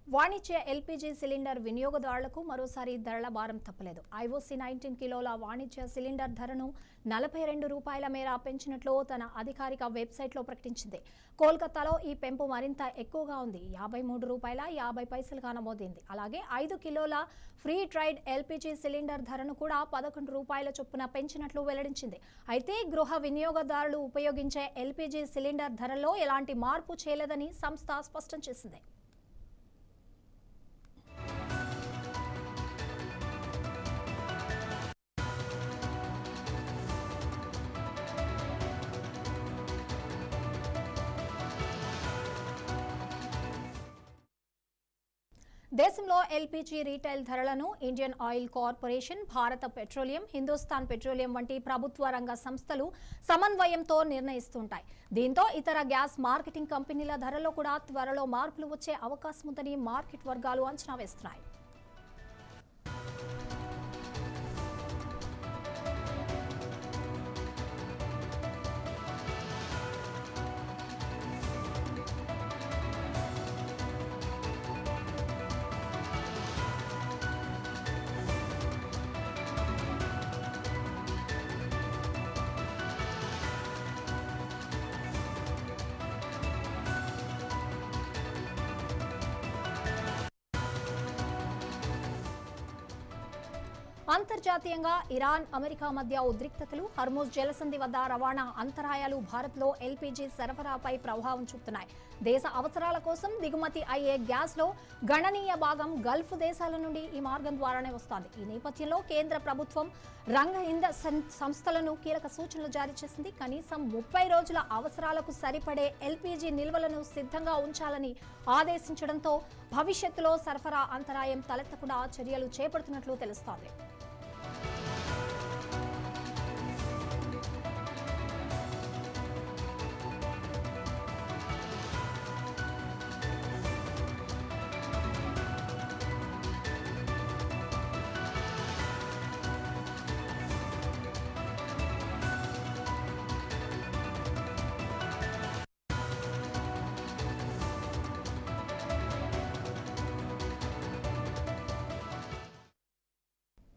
వాణిజ్య LPG cylinder వినియోగదారులకు మరోసారి ధరల భారం తప్పలేదు. ఐఓసీ 19 కిలోల వాణిజ్య సిలిండర్ ధరను ₹42 మేర పెంచినట్లు తన అధికారిక వెబ్సైట్లో ప్రకటించింది. కోల్కతాలో ఈ పెంపు మరింత ఎక్కువగా ఉంది. ₹53.50గా నమోదైంది. అలాగే 5 కిలోల ఫ్రీ ట్రైడ్ ఎల్పీజీ సిలిండర్ ధరను కూడా ₹11 చొప్పున పెంచినట్లు వెల్లడించింది. అయితే గృహ వినియోగదారులు ఉపయోగించే ఎల్పీజీ సిలిండర్ ధరల్లో ఎలాంటి మార్పు చేయలేదని సంస్థ స్పష్టం చేసింది. దేశంలో ఎల్పీజీ రీటైల్ ధరలను ఇండియన్ ఆయిల్ కార్పొరేషన్, భారత పెట్రోలియం, హిందుస్థాన్ పెట్రోలియం వంటి ప్రభుత్వ రంగ సంస్థలు సమన్వయంతో నిర్ణయిస్తుంటాయి. దీంతో ఇతర గ్యాస్ మార్కెటింగ్ కంపెనీల ధరల్లో కూడా త్వరలో మార్పులు వచ్చే అవకాశం ఉందని మార్కెట్ వర్గాలు అంచనా వేస్తున్నాయి. అంతర్జాతీయంగా ఇరాన్, అమెరికా మధ్య ఉద్రిక్తతలు, హర్ముజ్ జలసంధి వద్ద రవాణా అంతరాయాలు భారత్లో ఎల్పీజీ సరఫరాపై ప్రభావం చూపుతున్నాయి. దేశ అవసరాల కోసం దిగుమతి అయ్యే గ్యాస్లో గణనీయ భాగం గల్ఫ్ దేశాల నుండి ఈ మార్గం ద్వారానే వస్తోంది. ఈ నేపథ్యంలో కేంద్ర ప్రభుత్వం రంగ ఇంధన సంస్థలను కీలక సూచనలు జారీ చేసింది. కనీసం 30 రోజుల అవసరాలకు సరిపడే ఎల్పీజీ నిల్వలను సిద్ధంగా ఉంచాలని ఆదేశించడంతో భవిష్యత్తులో సరఫరా అంతరాయం తలెత్తకుండా చర్యలు చేపడుతున్నట్లు తెలుస్తోంది.